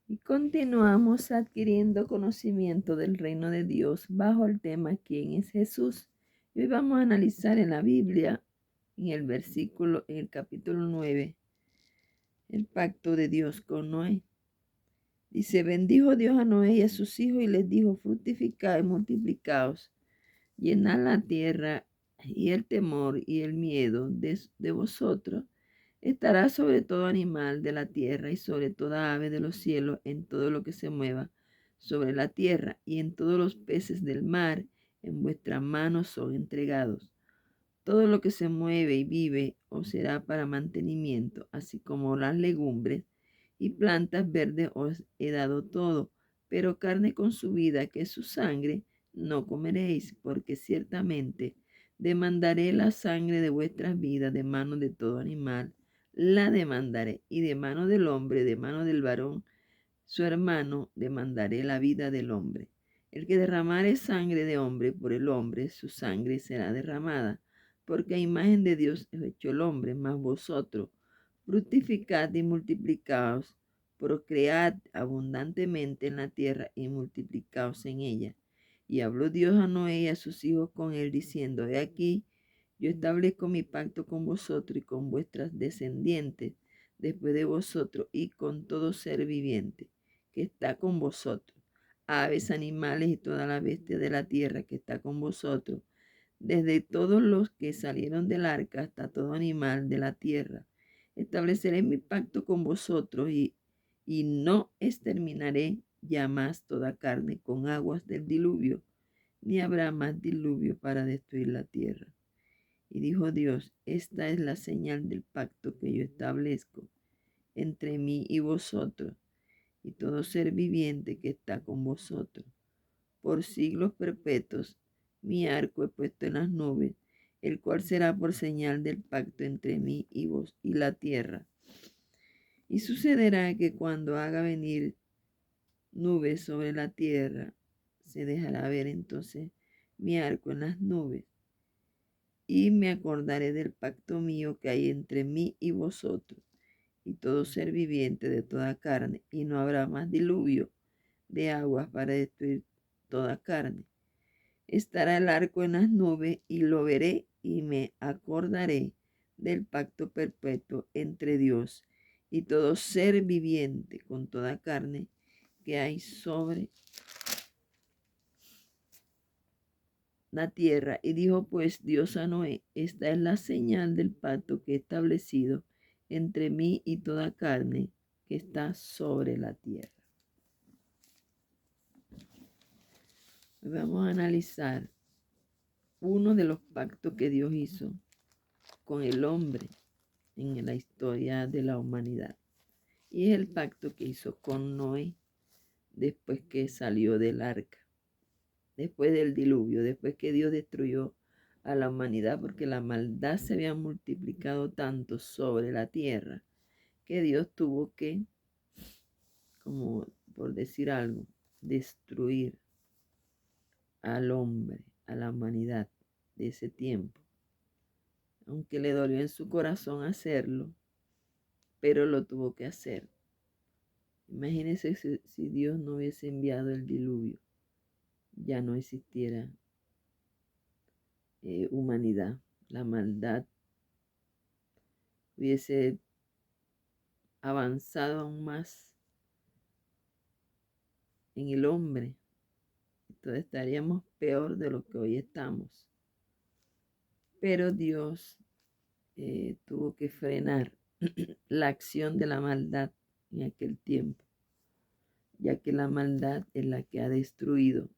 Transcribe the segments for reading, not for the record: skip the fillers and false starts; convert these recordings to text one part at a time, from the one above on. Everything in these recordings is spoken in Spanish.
Y continuamos adquiriendo conocimiento del reino de Dios bajo el tema ¿Quién es Jesús? Y hoy vamos a analizar en la Biblia, en el capítulo 9, el pacto de Dios con Noé. Dice, bendijo Dios a Noé y a sus hijos y les dijo, fructificad y multiplicaos, llenad la tierra y el temor y el miedo de vosotros estará sobre todo animal de la tierra y sobre toda ave de los cielos, en todo lo que se mueva sobre la tierra y en todos los peces del mar, en vuestras manos son entregados. Todo lo que se mueve y vive os será para mantenimiento, así como las legumbres y plantas verdes os he dado todo, pero carne con su vida, que es su sangre, no comeréis, porque ciertamente demandaré la sangre de vuestras vidas de mano de todo animal, la demandaré, y de mano del hombre, de mano del varón, su hermano, demandaré la vida del hombre. El que derramare sangre de hombre por el hombre, su sangre será derramada, porque a imagen de Dios es hecho el hombre, mas vosotros fructificad y multiplicaos, procread abundantemente en la tierra y multiplicaos en ella. Y habló Dios a Noé y a sus hijos con él, diciendo, he aquí, yo establezco mi pacto con vosotros y con vuestras descendientes después de vosotros y con todo ser viviente que está con vosotros, aves, animales y toda la bestia de la tierra que está con vosotros, desde todos los que salieron del arca hasta todo animal de la tierra. Estableceré mi pacto con vosotros y no exterminaré ya más toda carne con aguas del diluvio, ni habrá más diluvio para destruir la tierra. Y dijo Dios, esta es la señal del pacto que yo establezco entre mí y vosotros y todo ser viviente que está con vosotros. Por siglos perpetuos mi arco he puesto en las nubes, el cual será por señal del pacto entre mí y vos y la tierra. Y sucederá que cuando haga venir nubes sobre la tierra, se dejará ver entonces mi arco en las nubes. Y me acordaré del pacto mío que hay entre mí y vosotros, y todo ser viviente de toda carne, y no habrá más diluvio de aguas para destruir toda carne. Estará el arco en las nubes y lo veré y me acordaré del pacto perpetuo entre Dios y todo ser viviente con toda carne que hay sobre la tierra. Y dijo pues Dios a Noé, esta es la señal del pacto que he establecido entre mí y toda carne que está sobre la tierra. Vamos a analizar uno de los pactos que Dios hizo con el hombre en la historia de la humanidad. Y es el pacto que hizo con Noé después que salió del arca, después del diluvio, después que Dios destruyó a la humanidad porque la maldad se había multiplicado tanto sobre la tierra que Dios tuvo que, como por decir algo, destruir al hombre, a la humanidad de ese tiempo. Aunque le dolió en su corazón hacerlo, pero lo tuvo que hacer. Imagínense si Dios no hubiese enviado el diluvio, ya no existiera humanidad. La maldad hubiese avanzado aún más en el hombre. Entonces estaríamos peor de lo que hoy estamos. Pero Dios tuvo que frenar la acción de la maldad en aquel tiempo, ya que la maldad es la que ha destruido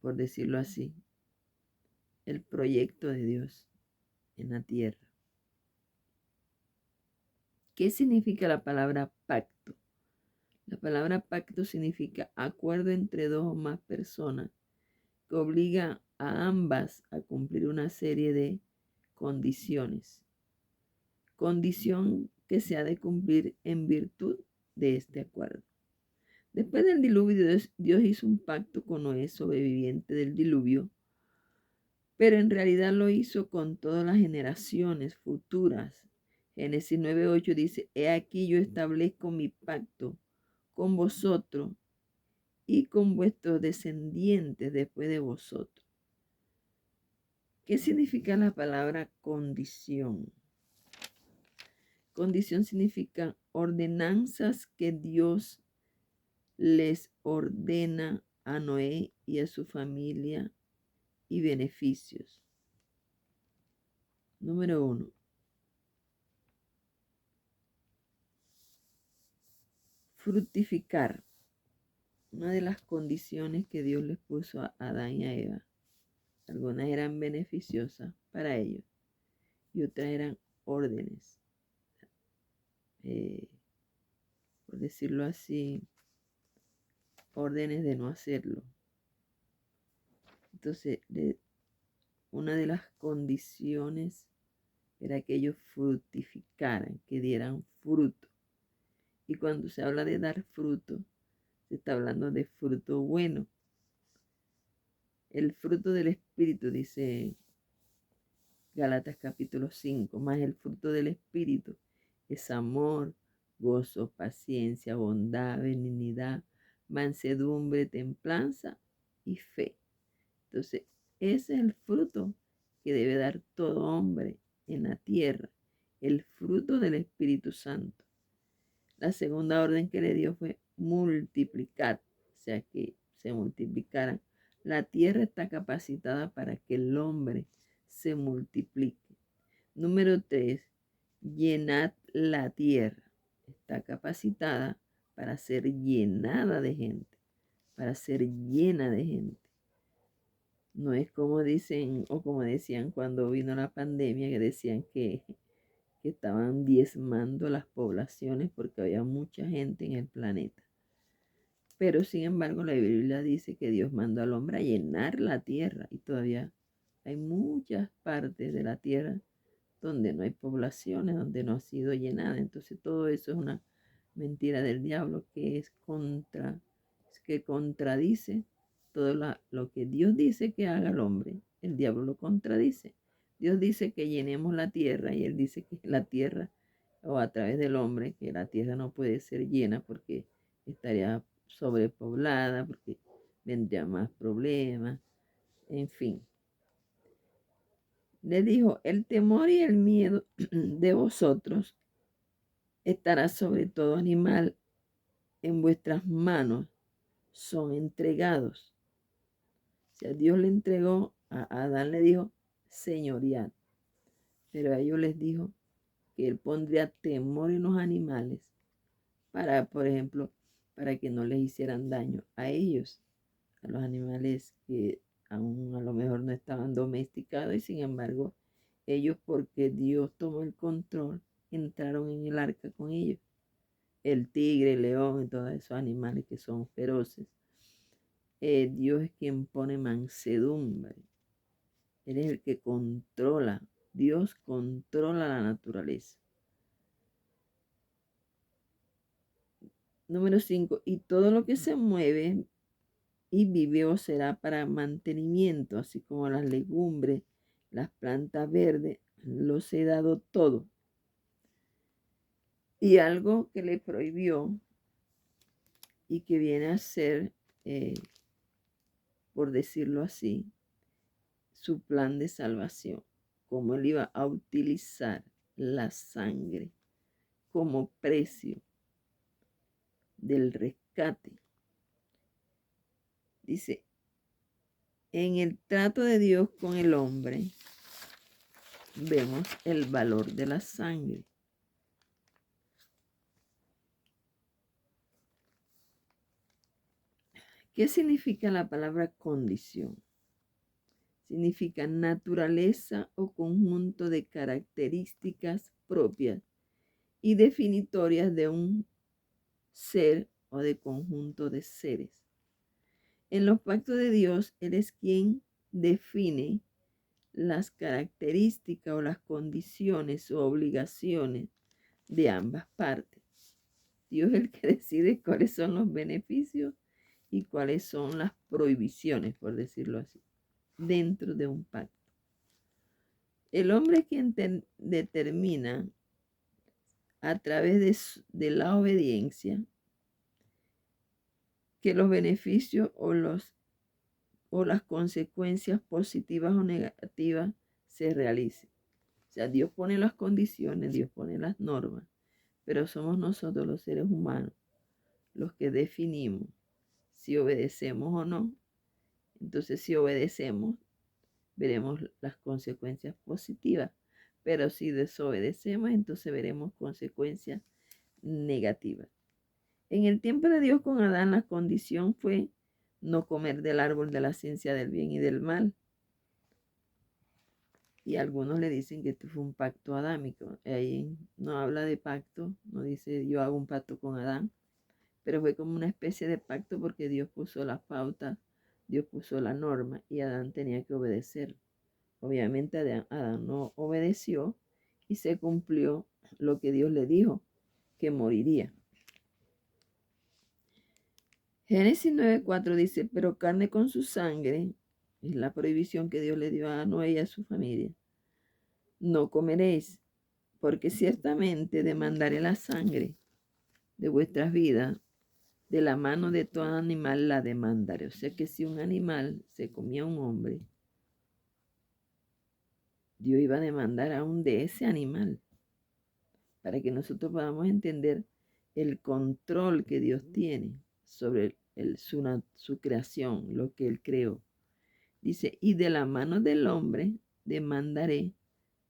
por decirlo así, el proyecto de Dios en la tierra. ¿Qué significa la palabra pacto? La palabra pacto significa acuerdo entre dos o más personas que obliga a ambas a cumplir una serie de condiciones. Condición que se ha de cumplir en virtud de este acuerdo. Después del diluvio, Dios hizo un pacto con Noé, sobreviviente del diluvio, pero en realidad lo hizo con todas las generaciones futuras, Génesis 9:8 dice, he aquí yo establezco mi pacto con vosotros y con vuestros descendientes después de vosotros. ¿Qué significa la palabra condición? Condición significa ordenanzas que Dios les ordena a Noé y a su familia y beneficios. Número 1. Fructificar. Una de las condiciones que Dios les puso a Adán y a Eva. Algunas eran beneficiosas para ellos y otras eran órdenes. Por decirlo así, órdenes de no hacerlo. Entonces, una de las condiciones era que ellos fructificaran, que dieran fruto. Y cuando se habla de dar fruto, se está hablando de fruto bueno. El fruto del Espíritu, dice Gálatas capítulo 5, más el fruto del Espíritu es amor, gozo, paciencia, bondad, benignidad, mansedumbre, templanza y fe. Entonces, ese es el fruto que debe dar todo hombre en la tierra, el fruto del Espíritu Santo. La segunda orden que le dio fue multiplicar, o sea, que se multiplicaran. La tierra está capacitada para que el hombre se multiplique. Número 3, llenad la tierra. Está capacitada para ser llenada de gente, para ser llena de gente. No es como dicen o como decían cuando vino la pandemia, que decían que estaban diezmando las poblaciones porque había mucha gente en el planeta. Pero sin embargo la Biblia dice que Dios mandó al hombre a llenar la tierra y todavía hay muchas partes de la tierra donde no hay poblaciones, donde no ha sido llenada. Entonces todo eso es una mentira del diablo que contradice todo lo que Dios dice que haga el hombre. El diablo lo contradice. Dios dice que llenemos la tierra y él dice que la tierra, o a través del hombre, que la tierra no puede ser llena porque estaría sobrepoblada, porque vendría más problemas, en fin. Le dijo, el temor y el miedo de vosotros estará sobre todo animal, en vuestras manos son entregados. O sea, Dios le entregó, a Adán le dijo, señorial, pero a ellos les dijo que él pondría temor en los animales para, por ejemplo, para que no les hicieran daño a ellos, a los animales que aún a lo mejor no estaban domesticados y sin embargo ellos, porque Dios tomó el control, entraron en el arca con ellos. El tigre, el león y todos esos animales que son feroces. Dios es quien pone mansedumbre. Él es el que controla. Dios controla la naturaleza. Número 5. Y todo lo que se mueve y vive os será para mantenimiento, así como las legumbres, las plantas verdes, los he dado todo. Y algo que le prohibió y que viene a ser, por decirlo así, su plan de salvación, cómo él iba a utilizar la sangre como precio del rescate. Dice, en el trato de Dios con el hombre, vemos el valor de la sangre. ¿Qué significa la palabra condición? Significa naturaleza o conjunto de características propias y definitorias de un ser o de conjunto de seres. En los pactos de Dios, Él es quien define las características o las condiciones o obligaciones de ambas partes. Dios es el que decide cuáles son los beneficios y cuáles son las prohibiciones, por decirlo así, dentro de un pacto. El hombre es quien determina a través de la obediencia que los beneficios o las consecuencias positivas o negativas se realicen. O sea, Dios pone las condiciones, Dios pone las normas, pero somos nosotros los seres humanos los que definimos si obedecemos o no. Entonces, si obedecemos, veremos las consecuencias positivas, pero si desobedecemos, entonces veremos consecuencias negativas. En el tiempo de Dios con Adán, la condición fue no comer del árbol de la ciencia del bien y del mal. Y algunos le dicen que esto fue un pacto adámico. Ahí no habla de pacto, no dice yo hago un pacto con Adán, pero fue como una especie de pacto porque Dios puso las pautas, Dios puso la norma y Adán tenía que obedecer. Obviamente Adán no obedeció y se cumplió lo que Dios le dijo, que moriría. Génesis 9:4 dice, pero carne con su sangre, es la prohibición que Dios le dio a Noé y a su familia, no comeréis, porque ciertamente demandaré la sangre de vuestras vidas, de la mano de todo animal la demandaré. O sea que si un animal se comía a un hombre, Dios iba a demandar aún de ese animal, para que nosotros podamos entender el control que Dios tiene sobre su creación, lo que Él creó. Dice, y de la mano del hombre demandaré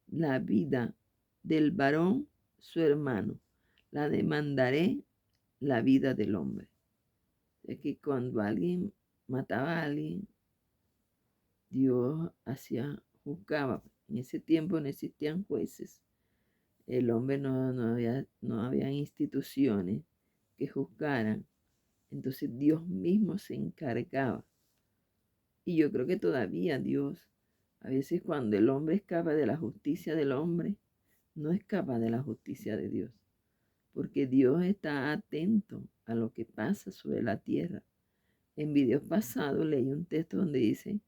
la vida del varón su hermano, la demandaré la vida del hombre. Es que cuando alguien mataba a alguien, Dios juzgaba. En ese tiempo no existían jueces. El hombre no había instituciones que juzgaran. Entonces Dios mismo se encargaba. Y yo creo que todavía Dios, a veces cuando el hombre escapa de la justicia del hombre, no escapa de la justicia de Dios. Porque Dios está atento a lo que pasa sobre la tierra. En videos pasados leí un texto donde dice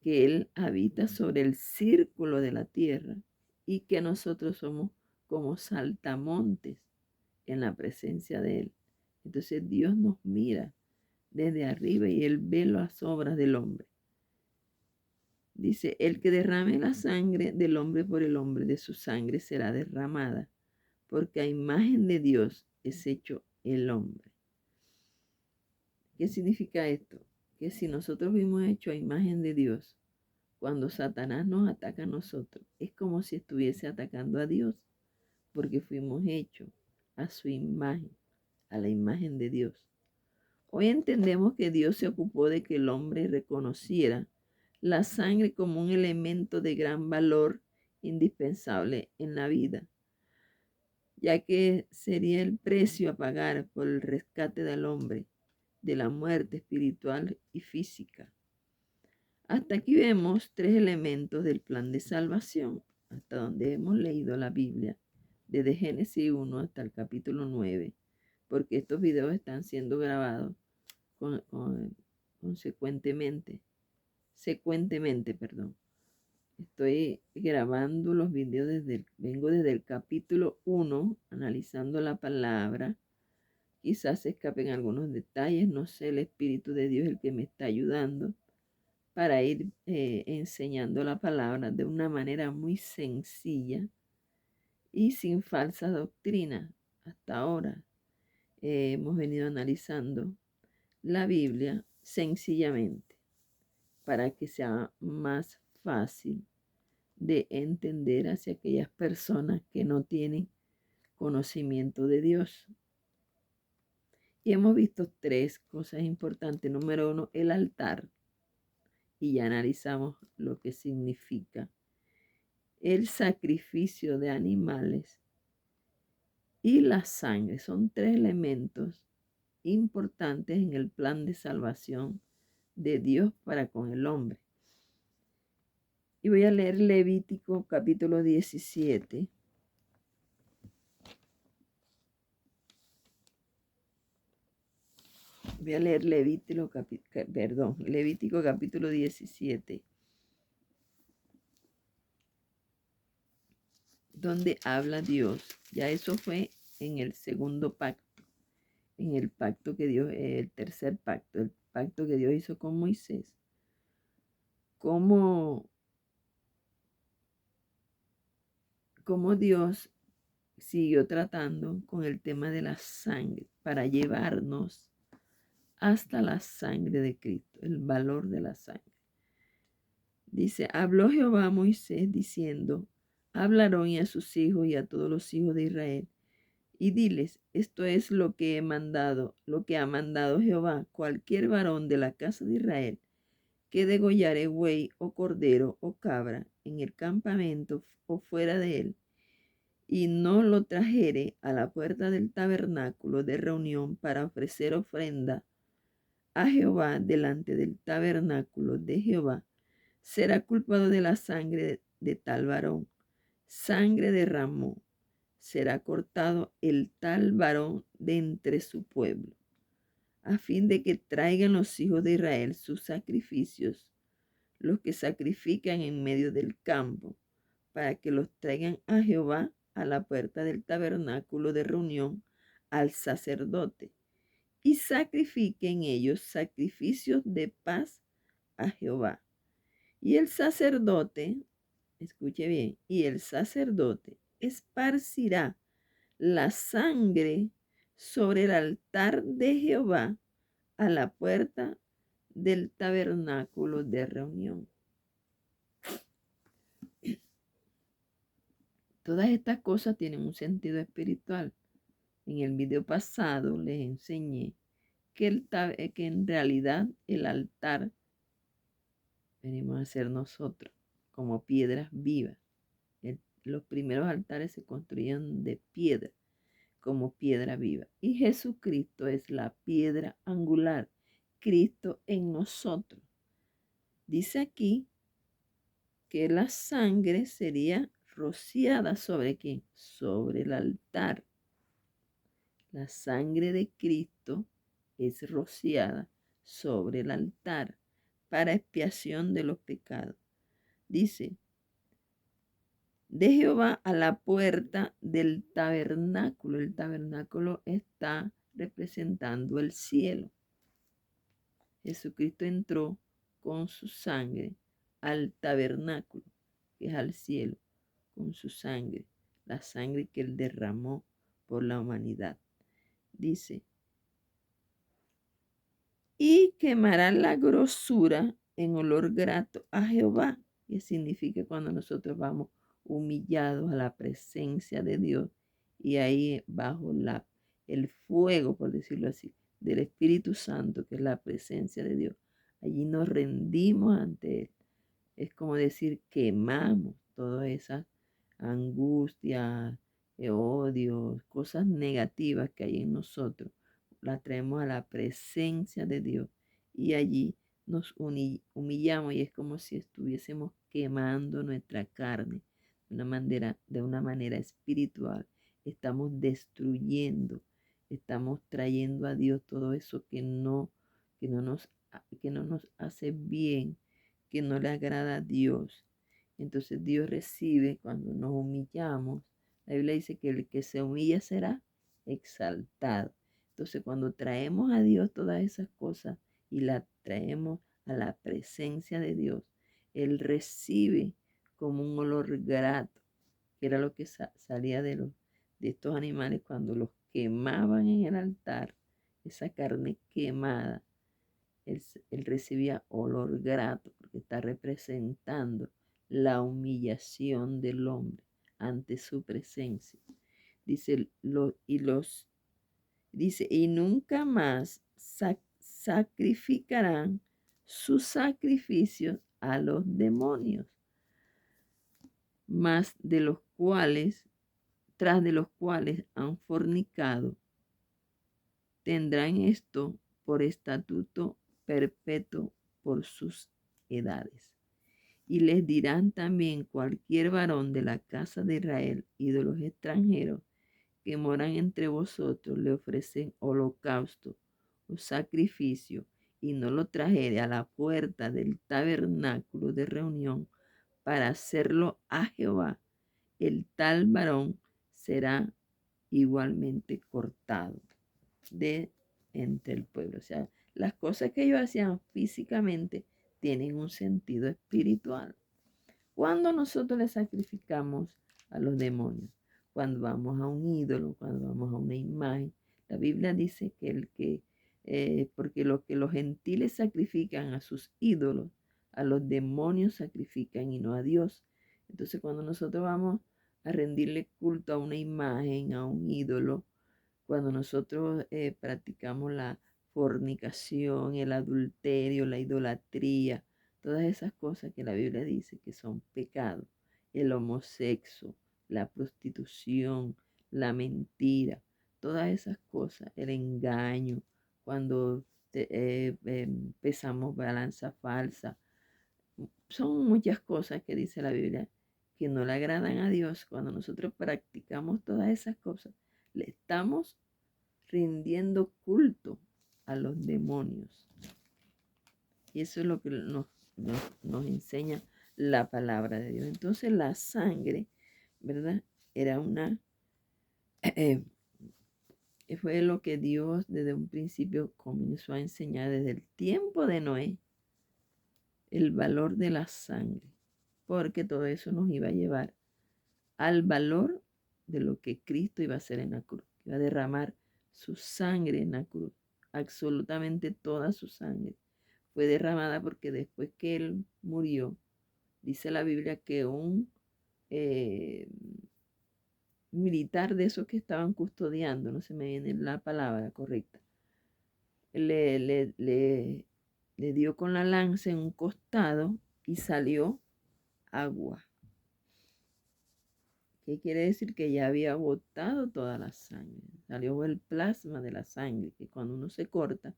que Él habita sobre el círculo de la tierra y que nosotros somos como saltamontes en la presencia de Él. Entonces Dios nos mira desde arriba y Él ve las obras del hombre. Dice, el que derrame la sangre del hombre por el hombre, de su sangre será derramada, porque a imagen de Dios es hecho el hombre. ¿Qué significa esto? Que si nosotros fuimos hechos a imagen de Dios, cuando Satanás nos ataca a nosotros, es como si estuviese atacando a Dios, porque fuimos hechos a su imagen, a la imagen de Dios. Hoy entendemos que Dios se ocupó de que el hombre reconociera la sangre como un elemento de gran valor indispensable en la vida, ya que sería el precio a pagar por el rescate del hombre de la muerte espiritual y física. Hasta aquí vemos tres elementos del plan de salvación, hasta donde hemos leído la Biblia, desde Génesis 1 hasta el capítulo 9, porque estos videos están siendo grabados secuentemente. Estoy grabando los videos vengo desde el capítulo 1, analizando la palabra. Quizás se escapen algunos detalles, no sé, el Espíritu de Dios es el que me está ayudando para ir enseñando la palabra de una manera muy sencilla y sin falsa doctrina. Hasta ahora hemos venido analizando la Biblia sencillamente para que sea más fácil de entender hacia aquellas personas que no tienen conocimiento de Dios. Y hemos visto tres cosas importantes. Número 1, el altar. Y ya analizamos lo que significa el sacrificio de animales y la sangre. Son tres elementos importantes en el plan de salvación de Dios para con el hombre. Y voy a leer Levítico capítulo 17. Voy a leer Levítico capítulo 17. donde habla Dios. Ya eso fue en el segundo pacto, en el pacto que Dios, el tercer pacto, el pacto que Dios hizo con Moisés. Cómo Dios siguió tratando con el tema de la sangre para llevarnos hasta la sangre de Cristo, el valor de la sangre. Dice, habló Jehová a Moisés diciendo, habla a Aarón y a sus hijos y a todos los hijos de Israel, y diles, esto es lo que he mandado, lo que ha mandado Jehová, cualquier varón de la casa de Israel, que degollare buey o cordero o cabra en el campamento o fuera de él, y no lo trajere a la puerta del tabernáculo de reunión para ofrecer ofrenda a Jehová delante del tabernáculo de Jehová, será culpado de la sangre de tal varón. Sangre derramó, será cortado el tal varón de entre su pueblo, a fin de que traigan los hijos de Israel sus sacrificios, los que sacrifican en medio del campo, para que los traigan a Jehová a la puerta del tabernáculo de reunión al sacerdote, y sacrifiquen ellos sacrificios de paz a Jehová. Y el sacerdote, escuche bien, y el sacerdote esparcirá la sangre sobre el altar de Jehová a la puerta del tabernáculo de reunión. Todas estas cosas tienen un sentido espiritual. En el video pasado les enseñé que en realidad el altar venimos a ser nosotros como piedras vivas. Los primeros altares se construían de piedra, como piedra viva. Y Jesucristo es la piedra angular, Cristo en nosotros. Dice aquí que la sangre sería rociada ¿sobre quién? Sobre el altar. La sangre de Cristo es rociada sobre el altar para expiación de los pecados. Dice, de Jehová a la puerta del tabernáculo. El tabernáculo está representando el cielo. Jesucristo entró con su sangre al tabernáculo, que es al cielo, con su sangre, la sangre que él derramó por la humanidad. Dice, y quemará la grosura en olor grato a Jehová, que significa cuando nosotros vamos humillados a la presencia de Dios y ahí bajo el fuego, por decirlo así, del Espíritu Santo, que es la presencia de Dios. Allí nos rendimos ante Él. Es como decir, quemamos todas esas angustias, odios, cosas negativas que hay en nosotros. Las traemos a la presencia de Dios y allí nos humillamos y es como si estuviésemos quemando nuestra carne de una manera espiritual. Estamos destruyendo, estamos trayendo a Dios todo eso que no nos hace bien, que no le agrada a Dios. Entonces Dios recibe cuando nos humillamos. La Biblia dice que el que se humilla será exaltado. Entonces cuando traemos a Dios todas esas cosas y las traemos a la presencia de Dios, Él recibe como un olor grato, que era lo que salía de estos animales cuando los quemaban en el altar, esa carne quemada. Él recibía olor grato porque está representando la humillación del hombre ante su presencia. Dice, dice, y nunca más sacrificarán sus sacrificios a los demonios, más de los cuales, tras de los cuales han fornicado, tendrán esto por estatuto perpetuo por sus edades. Y les dirán también cualquier varón de la casa de Israel y de los extranjeros que moran entre vosotros, le ofrecen holocausto o sacrificio, y no lo trajere a la puerta del tabernáculo de reunión para hacerlo a Jehová, el tal varón será igualmente cortado de entre el pueblo. O sea, las cosas que ellos hacían físicamente tienen un sentido espiritual. Cuando nosotros le sacrificamos a los demonios, cuando vamos a un ídolo, cuando vamos a una imagen, la Biblia dice que porque lo que los gentiles sacrifican a sus ídolos, a los demonios sacrifican y no a Dios. Entonces cuando nosotros vamos a rendirle culto a una imagen, a un ídolo, cuando nosotros practicamos la fornicación, el adulterio, la idolatría, todas esas cosas que la Biblia dice que son pecados, el homosexo, la prostitución, la mentira, todas esas cosas, el engaño, cuando pesamos balanza falsa, son muchas cosas que dice la Biblia que no le agradan a Dios. Cuando nosotros practicamos todas esas cosas, le estamos rindiendo culto a los demonios. Y eso es lo que nos enseña la palabra de Dios. Entonces la sangre, ¿verdad? Era fue lo que Dios desde un principio comenzó a enseñar desde el tiempo de Noé, el valor de la sangre, porque todo eso nos iba a llevar al valor de lo que Cristo iba a hacer en la cruz. Iba a derramar su sangre en la cruz. Absolutamente toda su sangre fue derramada, porque después que Él murió, dice la Biblia que un militar de esos que estaban custodiando, no se me viene la palabra correcta, le dio con la lanza en un costado y salió agua. ¿Qué quiere decir? Que ya había botado toda la sangre. Salió el plasma de la sangre, que cuando uno se corta,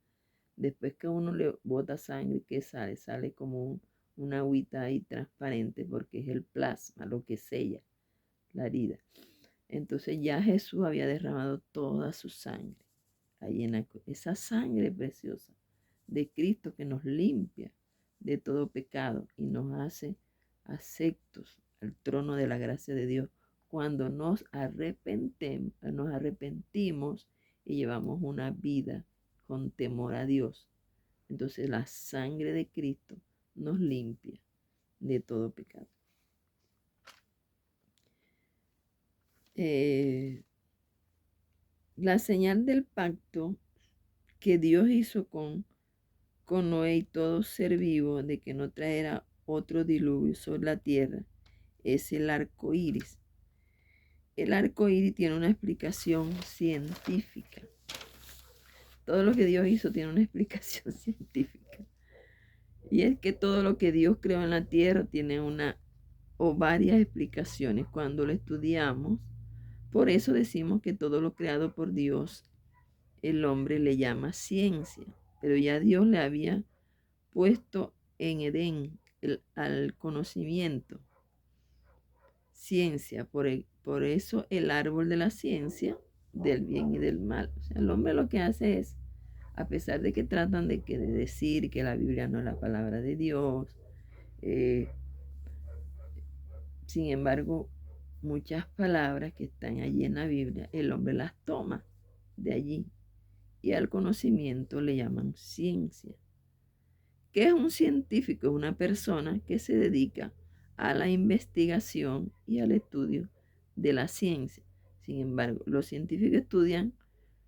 después que uno le bota sangre, ¿qué sale? Sale como una agüita ahí transparente, porque es el plasma lo que sella la herida. Entonces ya Jesús había derramado toda su sangre ahí en esa sangre preciosa de Cristo que nos limpia de todo pecado y nos hace aceptos al trono de la gracia de Dios cuando nos arrepentimos y llevamos una vida con temor a Dios. Entonces la sangre de Cristo nos limpia de todo pecado. La señal del pacto que Dios hizo con Noé y todo ser vivo de que no traerá otro diluvio sobre la tierra es el arco iris. El arco iris tiene una explicación científica. Todo lo que Dios hizo tiene una explicación científica. Y es que todo lo que Dios creó en la tierra tiene una o varias explicaciones cuando lo estudiamos. Por eso decimos que todo lo creado por Dios, el hombre le llama ciencia. Pero ya Dios le había puesto en Edén al conocimiento, ciencia. Por eso el árbol de la ciencia del bien y del mal. O sea, el hombre lo que hace es, a pesar de que tratan de decir que la Biblia no es la palabra de Dios, sin embargo, muchas palabras que están allí en la Biblia, el hombre las toma de allí y al conocimiento le llaman ciencia. ¿Qué es un científico? Es una persona que se dedica a la investigación y al estudio de la ciencia. Sin embargo, los científicos estudian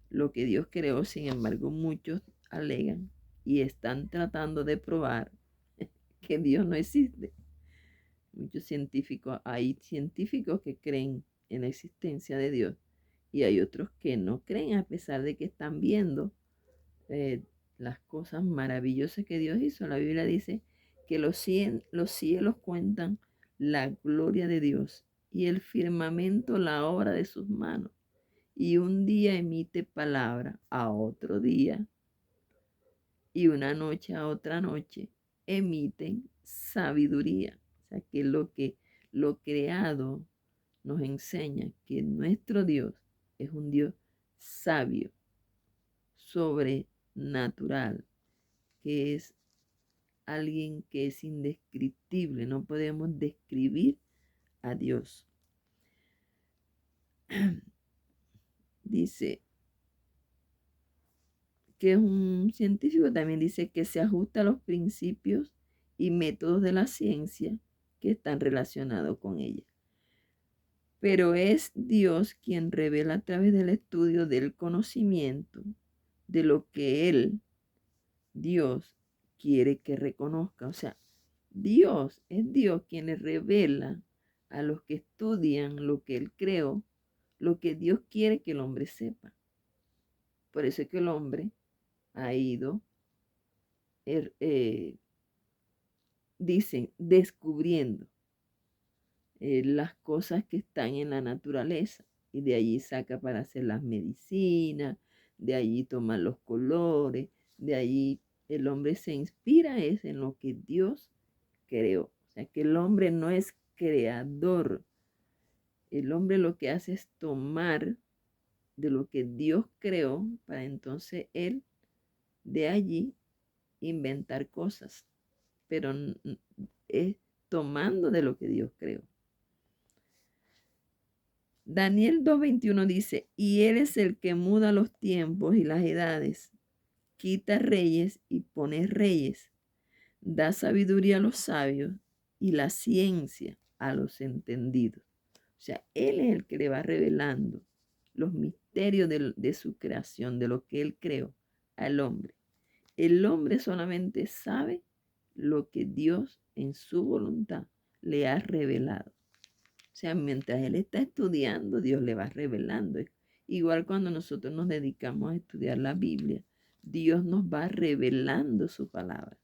lo que Dios creó, sin embargo, muchos alegan y están tratando de probar que Dios no existe. Muchos científicos, hay científicos que creen en la existencia de Dios y hay otros que no creen, a pesar de que están viendo las cosas maravillosas que Dios hizo. La Biblia dice que los cielos cuentan la gloria de Dios y el firmamento la obra de sus manos. Y un día emite palabra a otro día y una noche a otra noche emiten sabiduría. O sea que lo creado nos enseña que nuestro Dios es un Dios sabio, sobrenatural, que es alguien que es indescriptible. No podemos describir a Dios. dice que es un científico, también dice que se ajusta a los principios y métodos de la ciencia que están relacionados con ella. Pero es Dios quien revela a través del estudio del conocimiento de lo que Él, Dios, quiere que reconozca. O sea, Dios es Dios quien le revela a los que estudian lo que Él creó, lo que Dios quiere que el hombre sepa. Por eso es que el hombre ha ido, dicen, descubriendo las cosas que están en la naturaleza. Y de allí saca para hacer las medicinas, de allí toma los colores, de allí el hombre se inspira es en lo que Dios creó. O sea que el hombre no es creador. El hombre lo que hace es tomar de lo que Dios creó para entonces él de allí inventar cosas. Pero es tomando de lo que Dios creó. Daniel 2:21 dice, y Él es el que muda los tiempos y las edades, quita reyes y pone reyes, da sabiduría a los sabios y la ciencia a los entendidos. O sea, Él es el que le va revelando los misterios de su creación, de lo que Él creó al hombre. El hombre solamente sabe lo que Dios en su voluntad le ha revelado. O sea, mientras él está estudiando, Dios le va revelando. Igual cuando nosotros nos dedicamos a estudiar la Biblia, Dios nos va revelando su palabra.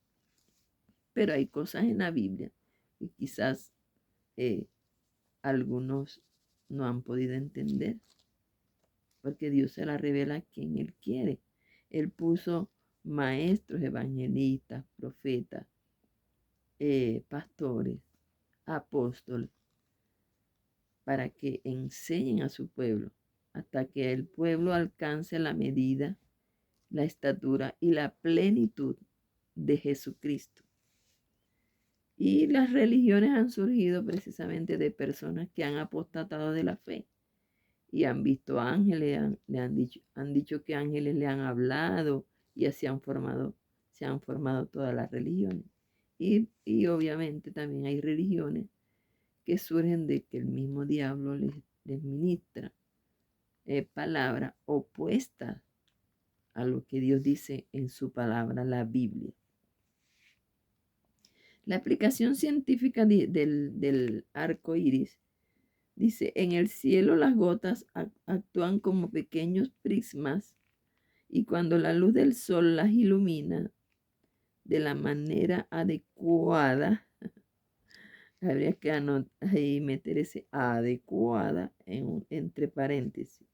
Pero hay cosas en la Biblia que quizás algunos no han podido entender, porque Dios se la revela a quien Él quiere. Él puso maestros, evangelistas, profetas, pastores, apóstoles, para que enseñen a su pueblo, hasta que el pueblo alcance la medida, la estatura y la plenitud de Jesucristo. Y las religiones han surgido precisamente de personas que han apostatado de la fe y han visto ángeles, han dicho que ángeles le han hablado y así se han formado todas las religiones. Y obviamente también hay religiones que surgen de que el mismo diablo les ministra palabras opuestas a lo que Dios dice en su palabra, la Biblia. La aplicación científica del arco iris dice: en el cielo las gotas actúan como pequeños prismas y cuando la luz del sol las ilumina de la manera adecuada, habría que ahí meter ese adecuada entre paréntesis.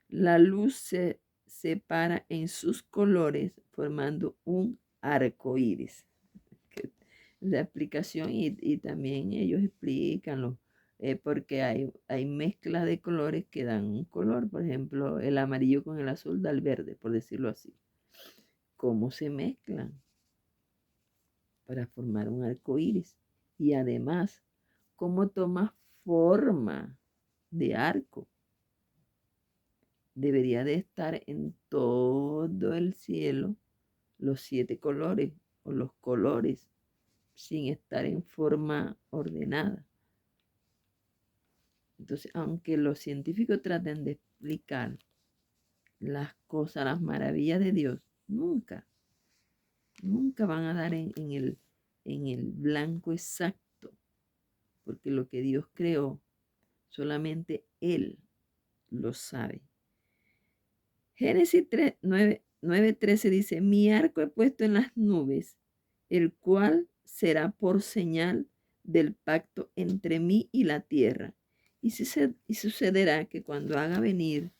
La luz se separa en sus colores formando un arco iris. La explicación y también ellos explican porque hay mezclas de colores que dan un color. Por ejemplo, el amarillo con el azul da el verde, por decirlo así. ¿Cómo se mezclan para formar un arco iris? Y además, ¿cómo toma forma de arco? Debería de estar en todo el cielo los 7 colores o los colores sin estar en forma ordenada. Entonces, aunque los científicos traten de explicar las cosas, las maravillas de Dios, nunca van a dar en el blanco exacto, porque lo que Dios creó, solamente Él lo sabe. Génesis 9:13 dice: mi arco he puesto en las nubes, el cual será por señal del pacto entre mí y la tierra. Y sucederá que cuando haga venir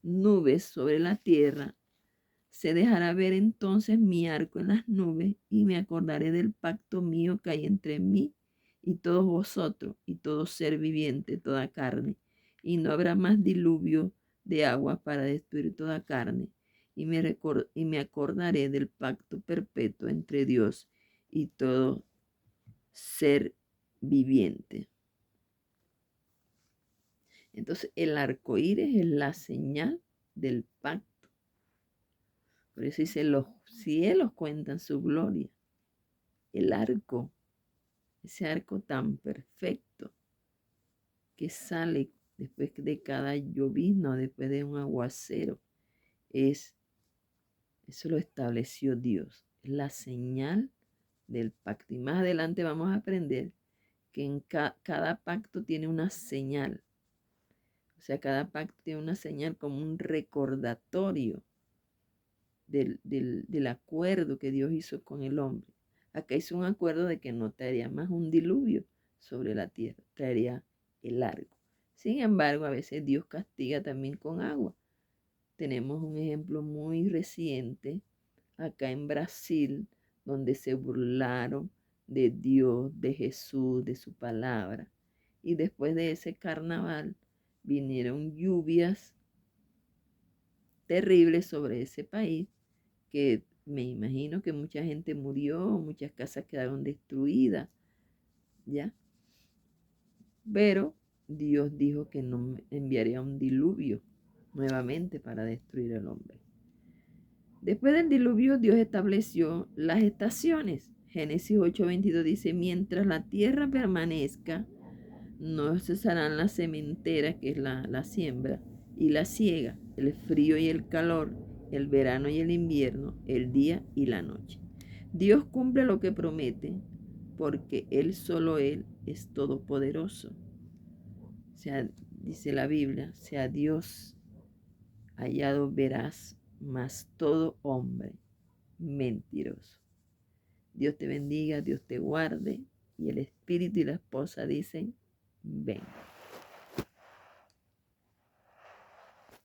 nubes sobre la tierra, se dejará ver entonces mi arco en las nubes y me acordaré del pacto mío que hay entre mí y todos vosotros y todo ser viviente, toda carne. Y no habrá más diluvio de agua para destruir toda carne. Y me acordaré del pacto perpetuo entre Dios y todo ser viviente. Entonces, el arco iris es la señal del pacto. Por eso dice, los cielos cuentan su gloria. El arco, ese arco tan perfecto que sale después de cada llovizna, después de un aguacero, eso lo estableció Dios. Es la señal del pacto. Y más adelante vamos a aprender que en cada pacto tiene una señal. O sea, cada pacto tiene una señal como un recordatorio del acuerdo que Dios hizo con el hombre. Acá hizo un acuerdo de que no traería más un diluvio sobre la tierra, traería el arco. Sin embargo, a veces Dios castiga también con agua. Tenemos un ejemplo muy reciente acá en Brasil, donde se burlaron de Dios, de Jesús, de su palabra. Y después de ese carnaval vinieron lluvias terribles sobre ese país, que me imagino que mucha gente murió, muchas casas quedaron destruidas, ¿ya? Pero Dios dijo que no enviaría un diluvio nuevamente para destruir al hombre. Después del diluvio, Dios estableció las estaciones. Génesis 8:22 dice, mientras la tierra permanezca, no cesarán las sementeras, que es la siembra, y la siega, el frío y el calor, el verano y el invierno, el día y la noche. Dios cumple lo que promete, porque solo Él es todopoderoso. O sea, dice la Biblia, sea Dios hallado veraz, mas todo hombre mentiroso. Dios te bendiga, Dios te guarde, y el espíritu y la esposa dicen, ven.